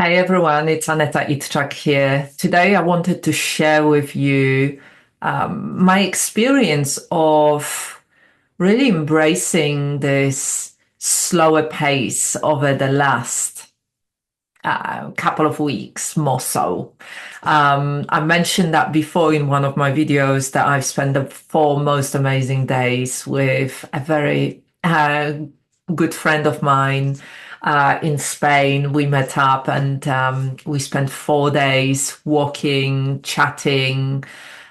Hey everyone, it's Aneta Itchak here. Today I wanted to share with you my experience of really embracing this slower pace over the last couple of weeks, more so. I mentioned that before in one of my videos that I've spent the 4 most amazing days with a very good friend of mine in Spain. We met up and we spent 4 days walking, chatting,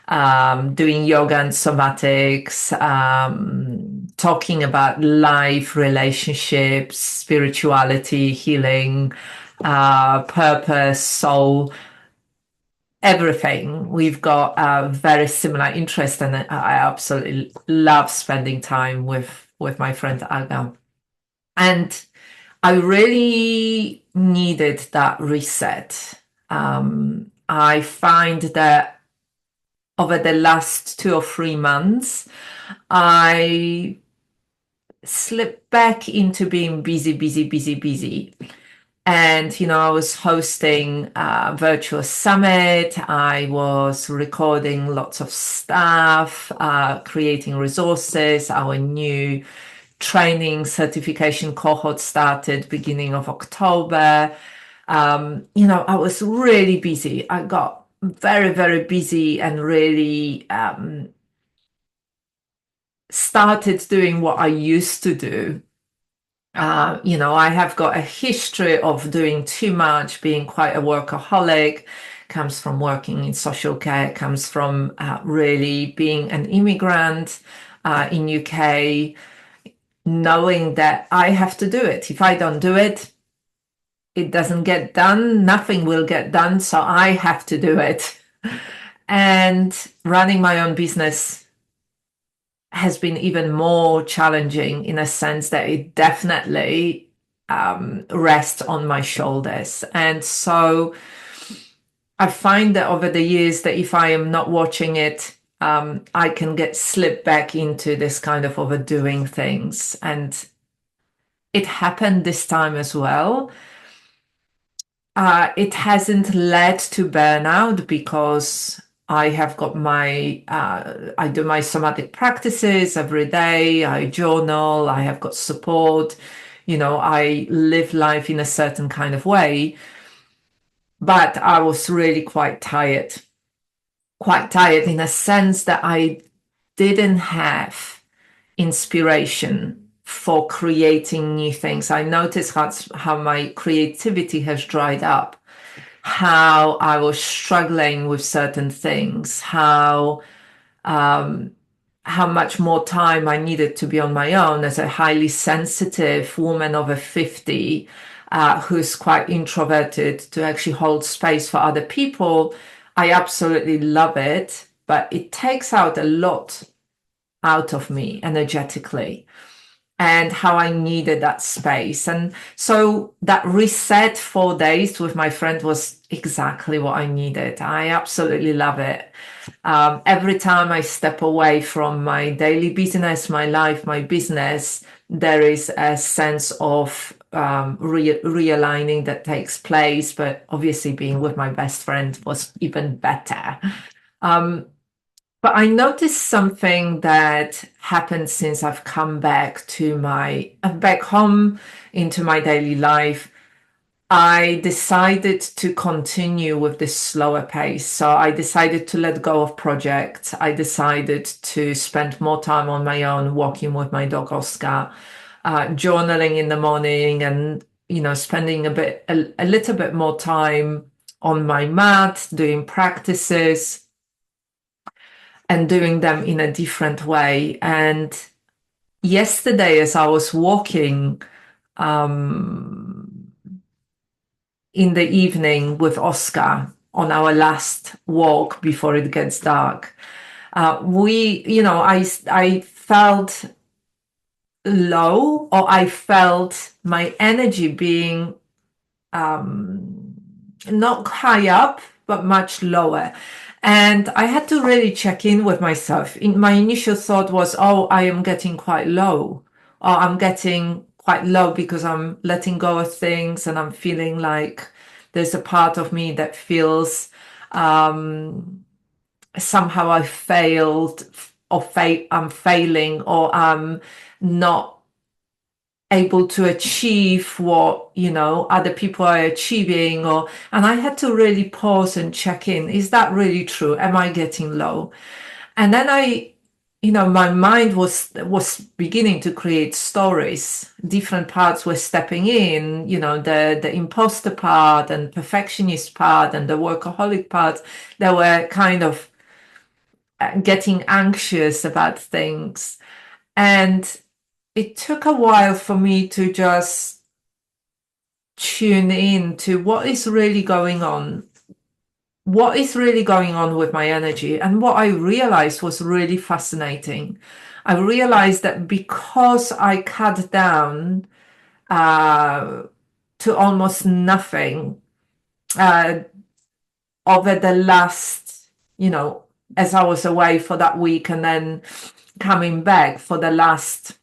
doing yoga and somatics, talking about life, relationships, spirituality, healing, purpose, soul, everything. We've got a very similar interest, and I absolutely love spending time with my friend Aga. And I really needed that reset. I find that over the last 2 or 3 months, I slipped back into being busy, busy, busy, busy. And, I was hosting a virtual summit. I was recording lots of stuff, creating resources. Our new training certification cohort started beginning of October. I was really busy. I got very, very busy and really started doing what I used to do. I have got a history of doing too much, being quite a workaholic, comes from working in social care, comes from really being an immigrant in UK, knowing that I have to do it. If I don't do it, it doesn't get done, nothing will get done, so I have to do it. And running my own business has been even more challenging in a sense that it definitely rests on my shoulders. And so I find that over the years that if I am not watching it, I can get slipped back into this kind of overdoing things. And it happened this time as well. It hasn't led to burnout because I have got I do my somatic practices every day. I journal. I have got support. I live life in a certain kind of way. But I was really quite tired in a sense that I didn't have inspiration for creating new things. I noticed how my creativity has dried up, how I was struggling with certain things, how much more time I needed to be on my own as a highly sensitive woman over 50, who's quite introverted, to actually hold space for other people. I absolutely love it, but it takes out a lot out of me energetically, and how I needed that space. And so that reset 4 days with my friend was exactly what I needed. I absolutely love it. Every time I step away from my daily business, my life, my business, there is a sense of realigning that takes place. But obviously, being with my best friend was even better. But I noticed something that happened since I've come back home into my daily life. I decided to continue with this slower pace. So I decided to let go of projects. I decided to spend more time on my own, walking with my dog Oscar, journaling in the morning, and spending a little bit more time on my mat, doing practices and doing them in a different way. And yesterday, as I was walking in the evening with Oscar on our last walk before it gets dark, I felt low, or I felt my energy being not high up, but much lower. And I had to really check in with myself. My initial thought was, oh, I am getting quite low, or I'm getting quite low because I'm letting go of things and I'm feeling like There's a part of me that feels somehow I failed, or I'm failing, or I'm not able to achieve what other people are achieving. And I had to really pause and check in. Is that really true? Am I getting low? And then my mind was beginning to create stories. Different parts were stepping in, the imposter part and perfectionist part and the workaholic part. They were kind of getting anxious about things. And it took a while for me to just tune in to what is really going on. What is really going on with my energy? And what I realized was really fascinating. I realized that because I cut down to almost nothing over the last, as I was away for that week and then coming back for the last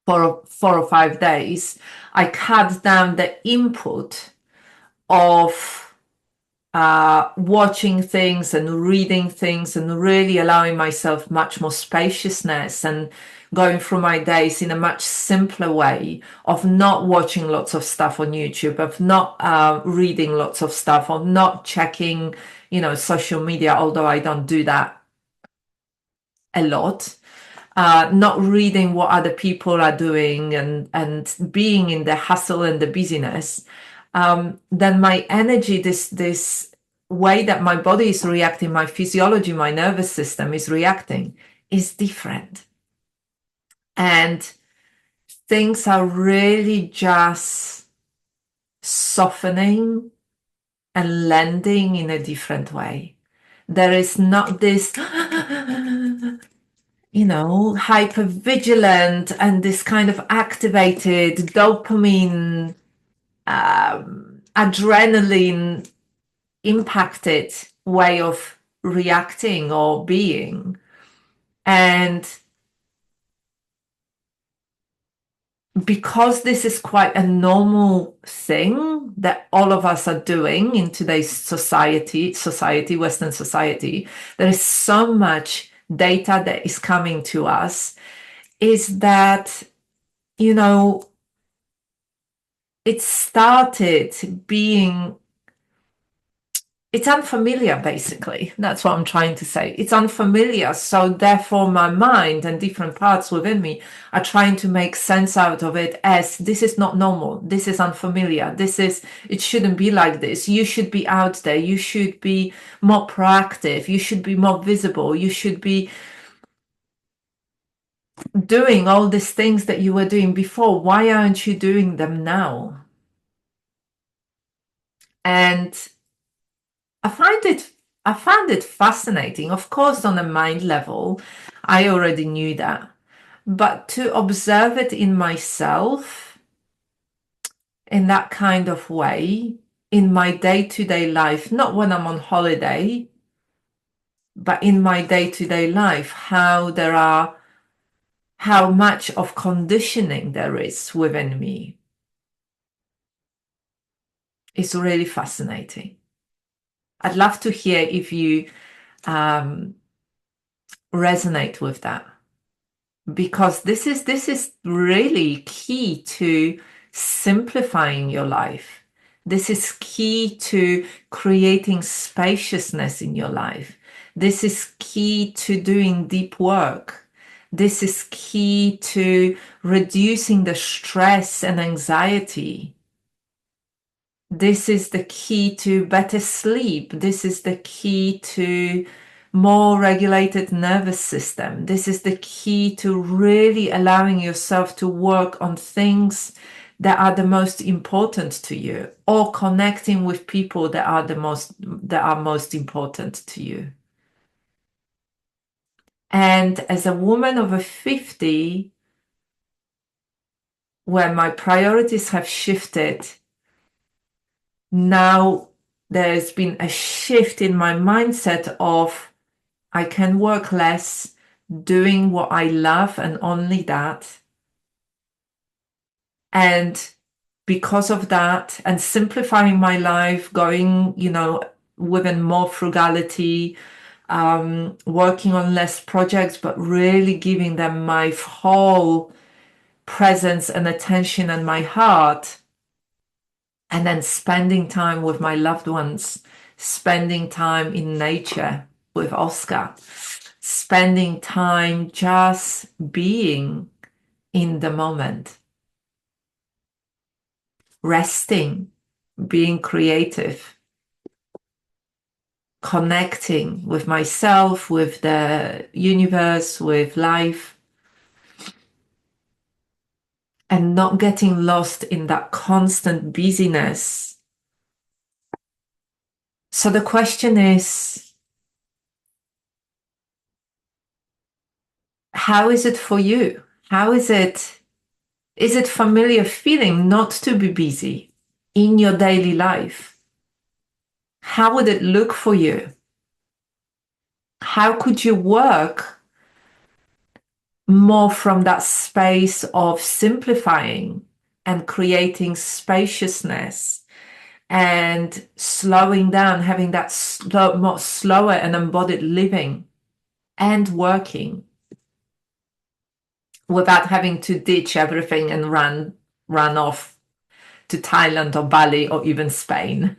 4 or 5 days, I cut down the input of watching things and reading things and really allowing myself much more spaciousness and going through my days in a much simpler way, of not watching lots of stuff on YouTube, of not reading lots of stuff, of not checking, social media, although I don't do that a lot. Not reading what other people are doing and being in the hustle and the busyness, then my energy, this way that my body is reacting, my physiology, my nervous system is reacting, is different. And things are really just softening and landing in a different way. There is not this hyper vigilant and this kind of activated dopamine, adrenaline impacted way of reacting or being. And because this is quite a normal thing that all of us are doing in today's society, Western society, there is so much data that is coming to us, is that, it started being, it's unfamiliar, basically. That's what I'm trying to say. It's unfamiliar. So therefore my mind and different parts within me are trying to make sense out of it as, this is not normal. This is unfamiliar. It shouldn't be like this. You should be out there. You should be more proactive. You should be more visible. You should be doing all these things that you were doing before. Why aren't you doing them now? And I found it fascinating. Of course, on a mind level, I already knew that. But to observe it in myself in that kind of way, in my day-to-day life, not when I'm on holiday, but in my day-to-day life, how much of conditioning there is within me, is really fascinating. I'd love to hear if you resonate with that, because this is really key to simplifying your life. This is key to creating spaciousness in your life. This is key to doing deep work. This is key to reducing the stress and anxiety. This is the key to better sleep. This is the key to more regulated nervous system. This is the key to really allowing yourself to work on things that are the most important to you, or connecting with people that are most important to you. And as a woman over 50, where my priorities have shifted, now there's been a shift in my mindset of, I can work less, doing what I love and only that. And because of that, and simplifying my life, going, within more frugality, working on less projects, but really giving them my whole presence and attention and my heart, and then spending time with my loved ones, spending time in nature with Oscar, spending time just being in the moment, resting, being creative, connecting with myself, with the universe, with life, and not getting lost in that constant busyness. So the question is, how is it for you? How is it? Is it familiar feeling not to be busy in your daily life? How would it look for you? How could you work more from that space of simplifying and creating spaciousness and slowing down, having that more slower and embodied living and working without having to ditch everything and run off to Thailand or Bali or even Spain?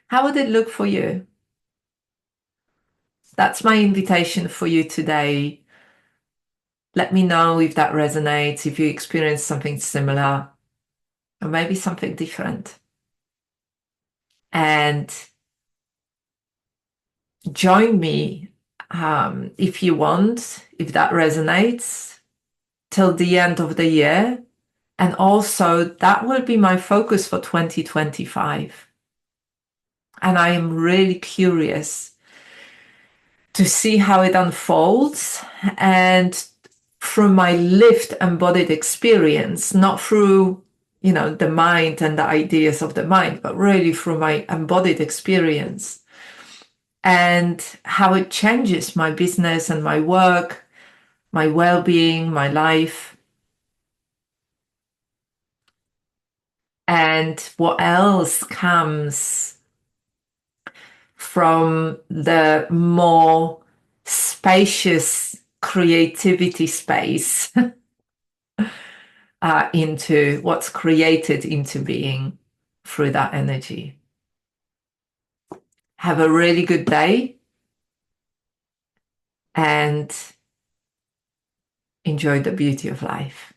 How would it look for you? That's my invitation for you today. Let me know if that resonates, if you experience something similar, or maybe something different. And join me, if you want, if that resonates, till the end of the year. And also, that will be my focus for 2025. And I am really curious to see how it unfolds, and through my lived embodied experience, not through, the mind and the ideas of the mind, but really through my embodied experience, and how it changes my business and my work, my well-being, my life, and what else comes from the more spacious creativity space into what's created into being through that energy. Have a really good day and enjoy the beauty of life.